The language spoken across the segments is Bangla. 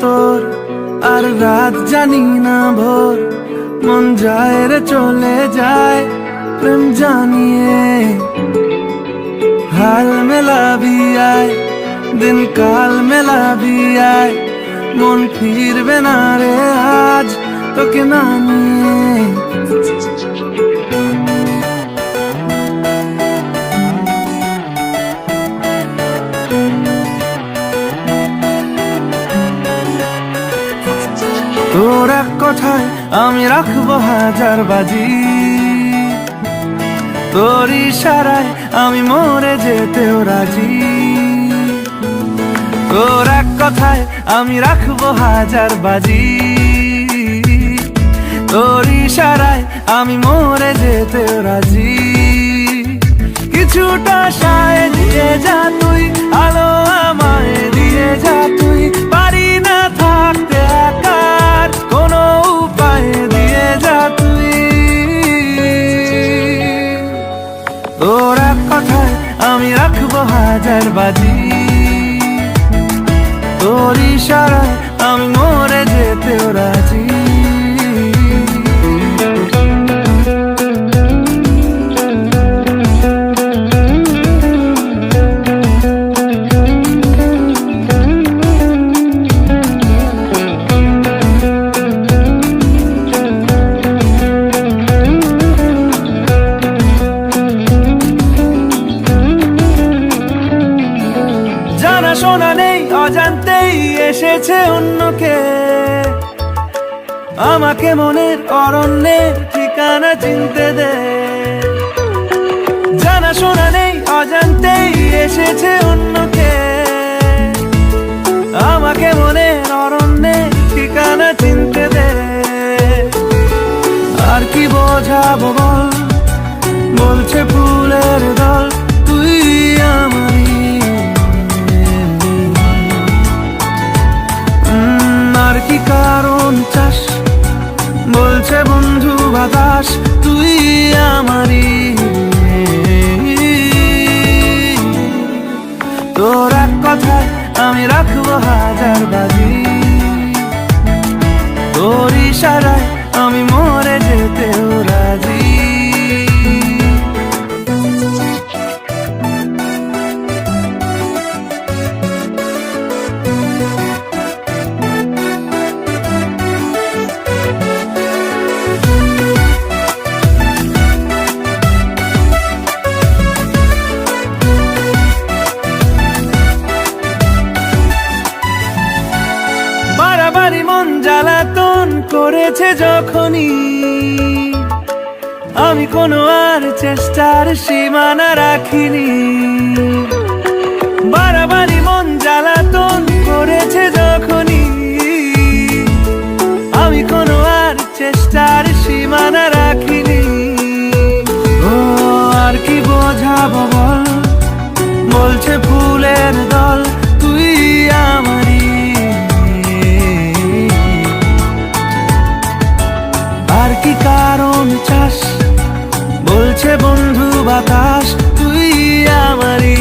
তোর, আর রাত জানি না ভোর, মন যায় রে চলে যায় প্রেম জানিয়ে। হাল মেলাবি আয়, দিন কাল মেলাবি আয়, মন ফিরবে না রে আজ তোকে না নিয়ে। তোর এক কথায় আমি রাখবো হাজার বাজি, তোর ইশারায় আমি মরে যেতেও রাজি। তোর এক কথায় আমি রাখবো হাজার বাজি, তোর ইশারায় আমি মরে যেতেও রাজি। কিছুটা সায় দিয়ে যা তুই, আলো আমায় দিয়ে যা তুই, পারি না থাকতে একার কোনো উপায় দিয়ে যা তুই। তোর এক কথায় আমি রাখবো হাজার বাজি, তোর ইশারায় আমি মরে যেতেও রাজি। শোনা নেই অজান্তেই এসেছে অন্যকে, আমাকে মনের অরণ্যের ঠিকানা চিনতে দে। জানা শোনা নেই অজান্তেই এসেছে অন্যকে, আমাকে মনের অরণ্যের ঠিকানা চিনতে দে। আর কি বোঝাবো বল, বলছে ফুলের দল তুই আমারই। আর কি কারণ চাস, বলছে বন্ধু বাতাস তুই আমারই। তোর এক কথায় আমি রাখবো হাজার বাজি, তোর ইশারায় আমি মরে যেতেও রাজি। বাড়াবাড়ি মন জ্বালাতন করেছে যখনই, আমি কোনো আর চেষ্টার সীমানা রাখিনি। বাড়াবাড়ি মন জ্বালাতন করেছে যখনই, আমি কোনো আর চেষ্টার সীমানা রাখিনি। ও আর কি বোঝাবো বল, বলছে ফুলের দল তুই আমারই। আর কি কারণ চাস, বলছে বন্ধু বাতাস তুই আমারই।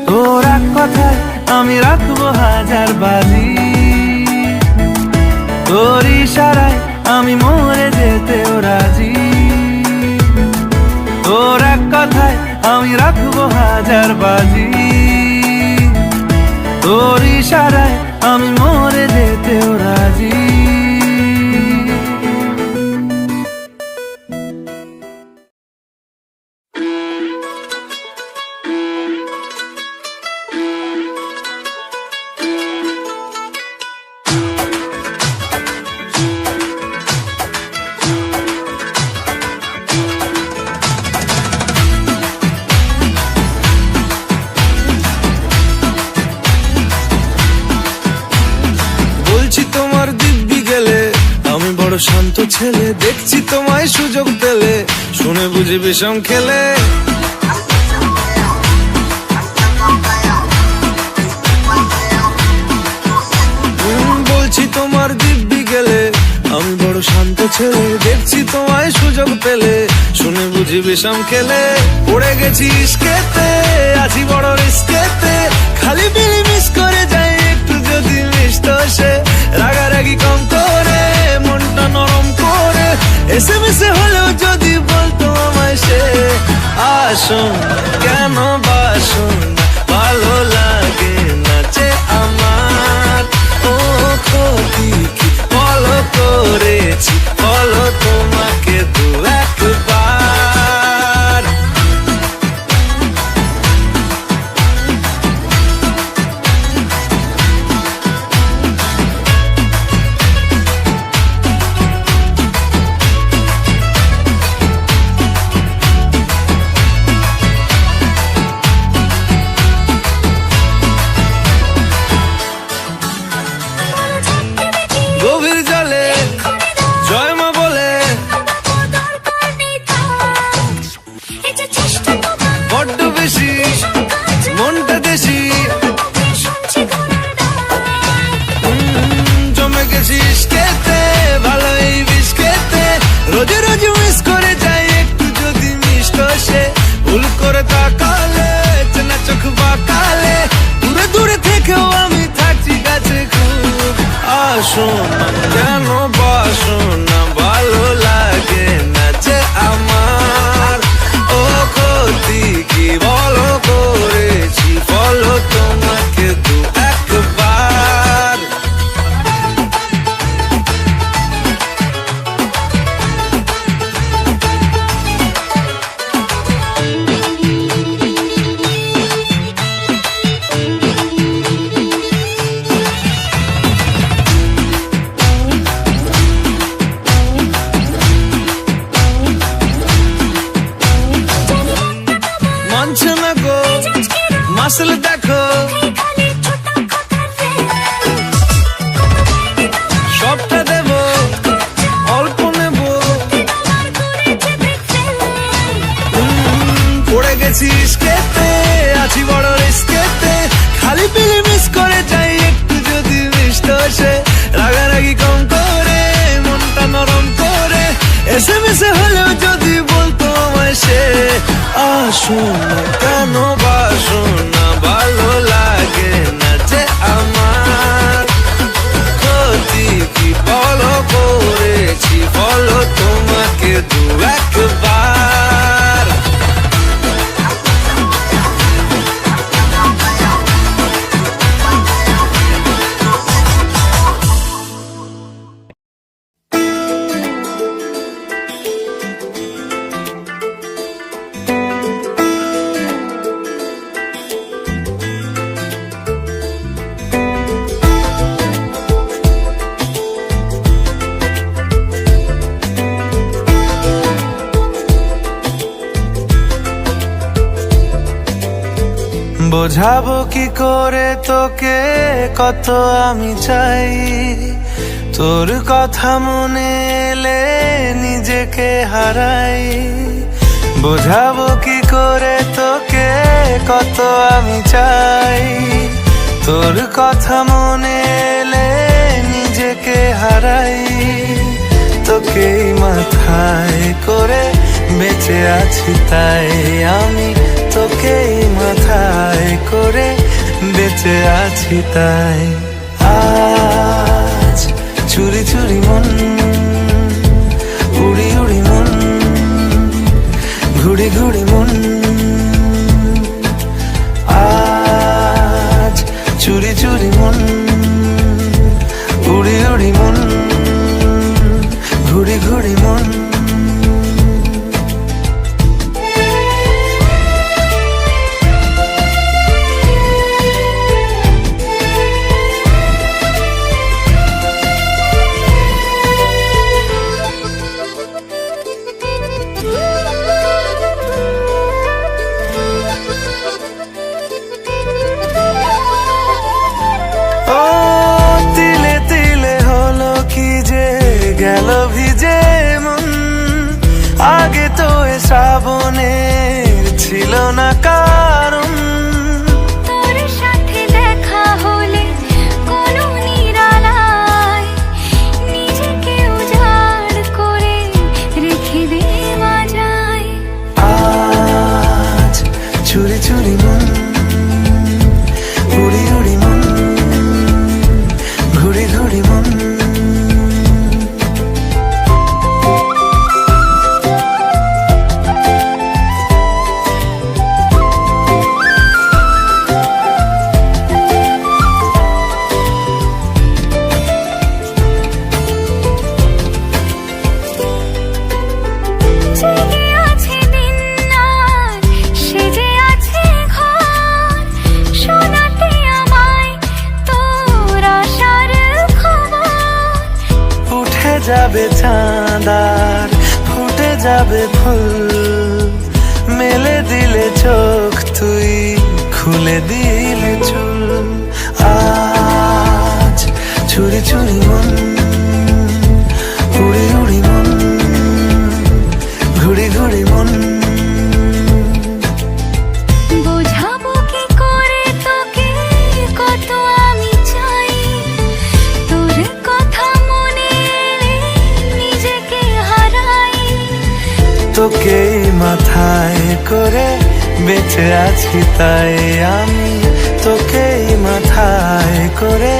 তোর এক কথায় আমি রাখবো হাজার বাজি, তোর ইশারায় আমি মরে যেতেও রাজি। তোর এক কথায় আমি রাখবো হাজার বাজি, তোর ইশারায় আমি মরে যেতেও রাজি। শান্ত ছেলে দেখছি তোমায় সুযোগ পেলে, শুনে বুঝি বিষম খেলে। বলছি তোমার দিব্যি গেলে, আমি বড় শান্ত ছেলে দেখছি তোমায় সুযোগ পেলে, শুনে বুঝি বিষম খেলে পড়ে গেছি ইস্কেতে, আছি বড় রিস্কেতে, খালি বিলি মিস করে যাই একটু যদি মিষ্ট সে, রাগারাগি কম করে মনটা নরম করে, এসএমএসে হলেও যদি বলতো আমায় সে, আসুন কেন বাসুন ভালো লাগে না যে আমার, ও ক্ষতি কি বলো করেছি বলো তোমাকে দু একবার। গভীর জলে জয় মা বলে বড্ড বেশি মনটা দেশি, জমে গেছি ইস্কেতে ভালোই বিস্কেতে, রোজে রোজে মিস করে যাই একটু যদি মিষ্ট সে, ভুল করে তাকালে চেনা চোখ বাকালে, দূরে দূরে থেকেও আমি থাকছি কাছে খুব, আসুন কেন বাসুন না ভালো লাগে না যে আমার, ও ক্ষতি কি বলো করেছি বলো তোমাকে দু একবার। মানছে না গো মাসল দেখো, সবটা দেব অল্প নেব, পড়ে গেছি ইস্কেতে, আছি বড় রিস্কেতে, খালি পিলি মিস করে যাই একটু যদি মিষ্ট সে, রাগারাগি কম করে মনটা নরম করে, এসএমএসে হলেও যদি বলতো আমায় সে, আসুন কেন বাসুন না ভালো লাগে না যে আমার, ক্ষতি কি বলো করেছি বলো তোমাকে দু একবার। বোঝাবো কি করে তোকে কত আমি চাই, তোর কথা মনে এলে নিজেকে হারাই, বোঝাবো কি করে তোকে কত আমি চাই, তোর কথা মনে এলে নিজেকে হারাই, তোকেই মাথায় করে বেঁচে আছি তাই আমি, তোকেই মাথায় করে বেঁচে আছি তাই, আজ চুরি চুরি মন উড়ি উড়ি মন ঘুড়ি ঘুড়ি মন, আজ চুরি চুরি মন উড়ি উড়ি মন ঘুড়ি ঘুড়ি মন। গেল ভিজে মন, আগে তো এ শ্রাবণের ছিল না কারণ, তোর সাথে দেখা হলে কোনো নিরালায় নিজেকে উজাড় করে রেখে দে মাঝায়, যাবে চাঁদার ফুটে যাবে ফুল, মেলে দিলে চোখ তুই খুলে দিলে চুল। আজ ছুরি ছুরি মন উড়ি উড়ি মন ঘুড়ি ঘুড়ি মন। বোঝাবো কি করে তোকে কত আমি চাই, তোর কথা মনে এলে নিজেকে হারাই। তোকে মাথায় করে বেঁচে আছি তাই আমি, তোকে মাথায় করে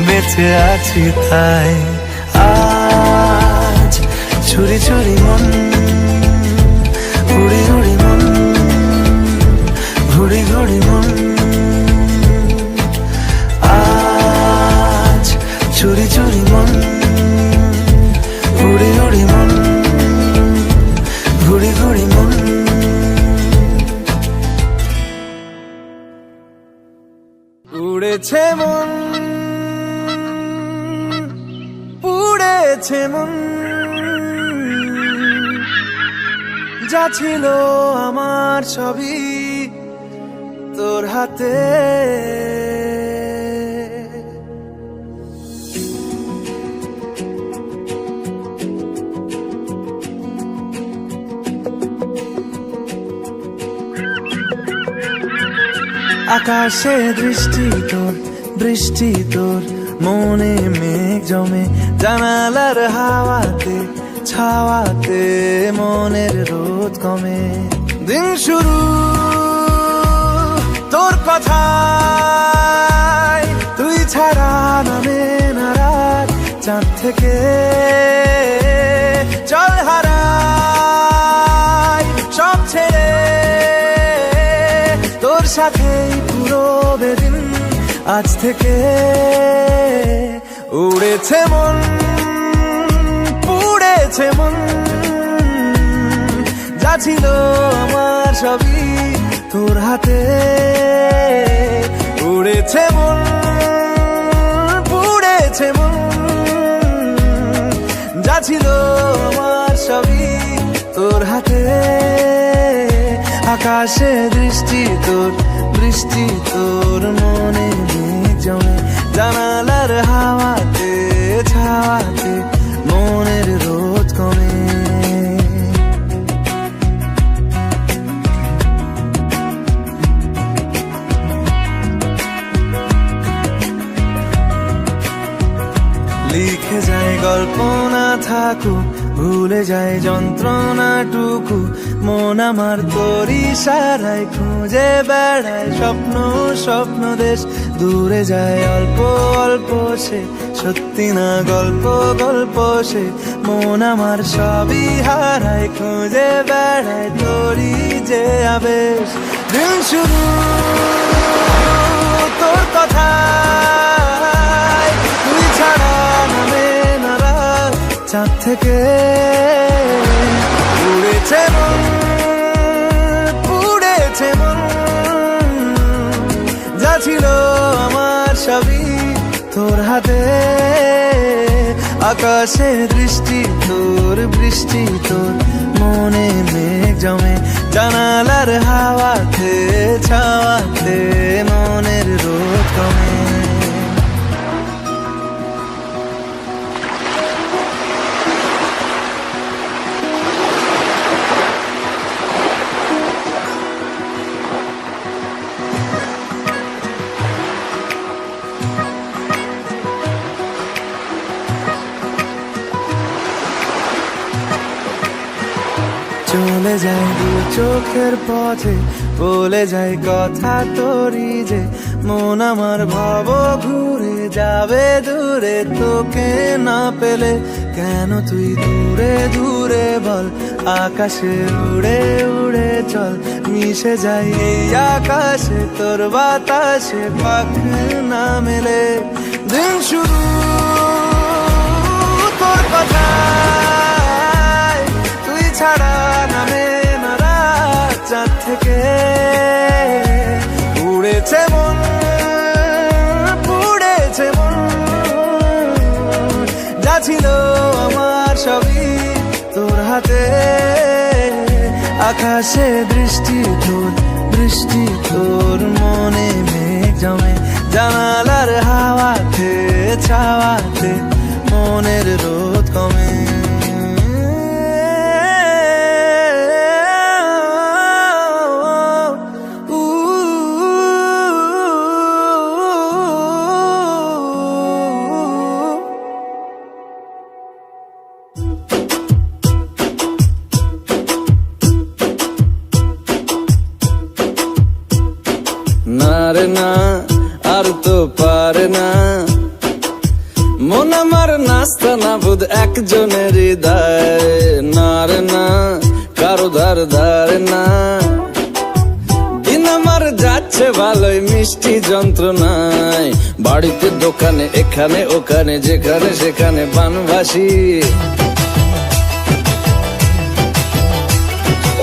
বেঁচে আছি তাই। আজ ছুরি ছুরি মন উড়ি উড়ি মন ঘুড়ি ঘুড়ি মন। আজ ছুরি ছুরি মন উড়ি উড়ি মন ঘুড়ি ঘুড়ি মন। উড়েছে মন পুড়েছে মন, যা ছিল আমার সবই তোর হাতে। আকাশে দৃষ্টি তোর বৃষ্টি তোর, মনে মেঘ জমে জানালার হাওয়াতে ছাওয়াতে মনের রোদ কমে। দিন শুরু তোর কথায়, তুই ছাড়া নামে না রাত, চাঁদ থেকে চল হারাই সব ছেড়ে তোর সাথেই পুরো বেদিন। আজ থেকে উড়েছে মন পুড়েছে মন, যা ছিল আমার সবই তোর হাতে। উড়েছে মন পুড়েছে মন, যা ছিল আমার সবই তোর হাতে। আকাশে দৃষ্টি তোর বৃষ্টি তোর, মনে মেঘ জমে জানালার হাওয়াতে ছাওয়াতে মনের রোদ কমে। লিখে যায় গল্প না থাকুক, ভুলে যায় যন্ত্রণাটুকু, মন আমার তোর ইশারায় খুঁজে বেড়ায় স্বপ্ন স্বপ্ন দেশ। দূরে যায় অল্প অল্প সে সত্যি না গল্প গল্প সে, মন আমার সবই হারায় খুঁজে বেড়ায় তোরই যে আবেশ। দিন শুরু তোর কথায়, তুই ছাড়া নামে না রাত, চাঁদ থেকে উড়েছে মন পুড়েছে মন, যা ছিল আমার সবই তোর হাতে। আকাশে দৃষ্টি তোর বৃষ্টি তোর, মনে মেঘ জমে জানালার হাওয়াতে ছাওয়াতে মনের রোদ কমে। চলে যায় দু চোখের পথে, বলে যায় কথা তোরই যে, মন আমার ভাব ঘুরে যাবে দূরে তোকে না পেলে। কেন তুই দূরে দূরে বল, আকাশে উড়ে উড়ে চল, মিশে যাই এই আকাশে তোর বাতাসে পাখ না মেলে। দিন শুরু তোর কথায়, তুই ছাড়া নামে না রাত, চাঁদ থেকে উড়েছে মন পুড়েছে মন, যা ছিল আমার আকাশে বৃষ্টি তোর মনে মেঘ জমে জানালার হাওয়াতে ছাওয়াতে মনের রোদ কমে না রে না আর তো পারে না মন আমার নাস্তা না বুধ একজনের হৃদয় না রে না কারো ধার না দিন আমার যাচ্ছে ভালোই মিষ্টি যন্ত্রণায় বাড়িতে দোকানে এখানে ওখানে যেখানে সেখানে বানবাসী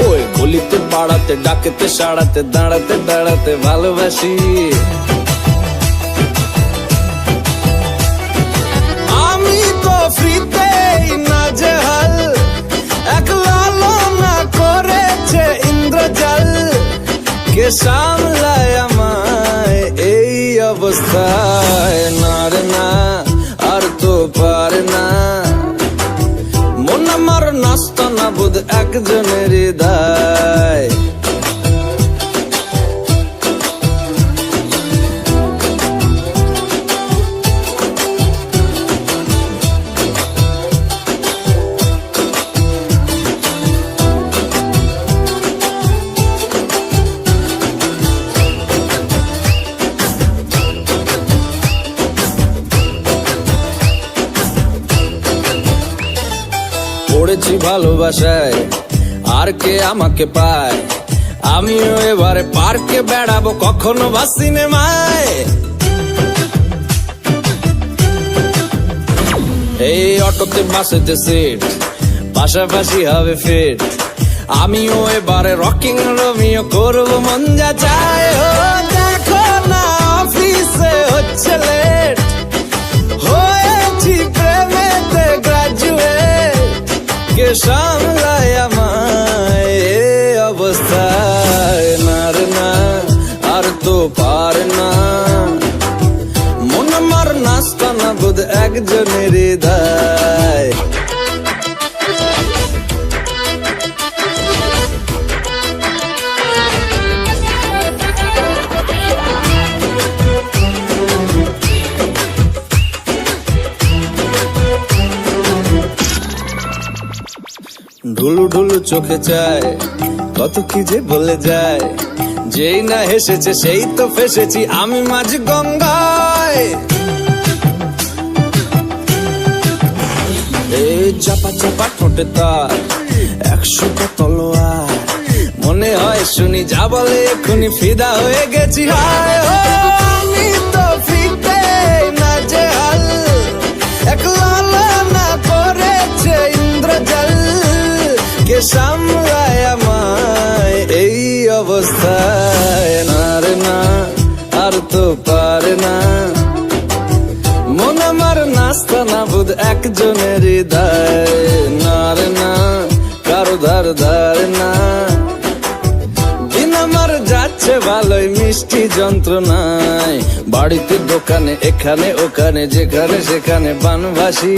ওই গলিতে পাড়াতে ডাকেতে সাড়াতে দাঁড়াতে ভালোবাসি আমি তো ফ্রিতেই নাজেহাল এক লালনা করেছে ইন্দ্রজাল কে সামলায় আমায় এই অবস্থায় না রে না আর তো পারে না মন আমার নাস্তা না বুধ একজনের হৃদয় পড়েছি ভালোবাসায় আর কে আমাকে পায় আমিও এবারে পার্কে বেড়াবো কখনো বা সিনেমায় এই অটোতে বাসেতে সিট পাশাপাশি হবে ফিট আমিও এবারে রকিং রোমিও করবো মন যা চায় ও দেখো না অফিসে হচ্ছে লেট হয়েছি প্রেমেতে গ্রাজুয়েট কে সামলায় আমায় এ অবস্থায় না রে না আর তো পারে না মন আমার নাস্তা না বুধ একজনের হৃদয় ঢুলু ঢুলু চোখে চায় কত কি যে বলে যায় যেই না হেসেছে সেই তো ফেসেছি আমি মাঝ গঙ্গায় এই চাপা চাপা ঠোঁটে তার 100টা তলোয়ার মনে হয় শুনি যা বলে এখনই ফিদা হয়ে গেছি হায় ও আমি তো ফিতে না যে হাল এক লালনা করেছে ইন্দ্রজাল কে সামলায় আমায় এই অবস্থায় না রে না আর তো পারে না মন আমার নাস্তা না বুধ একজনের হৃদয় না রে না কারো ধার না দিন আমার যাচ্ছে ভালোই মিষ্টি যন্ত্রণায় বাড়িতে দোকানে এখানে ওখানে যেখানে সেখানে বানবাসী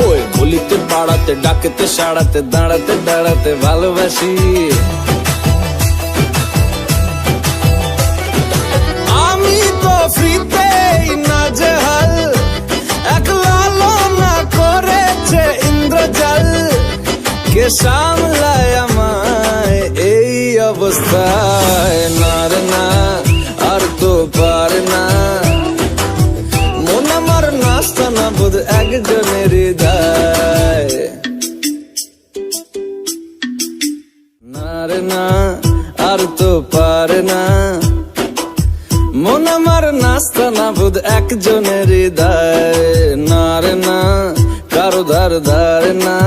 ওই গলিতে পাড়াতে ডাকেতে সাড়াতে দাঁড়াতে ভালোবাসি আমি তো ফ্রিতেই নাজেহাল এক লালনা করেছে ইন্দ্রজাল কে সামলায় আমায় এই অবস্থায় না রে না আর তো পারে না মন আমার নাস্তা না বুধ একজনের হৃদয় না রে না আর তো পারে না মন আমার নাস্তা না বুধ একজনের হৃদয় না রে না কারো ধার না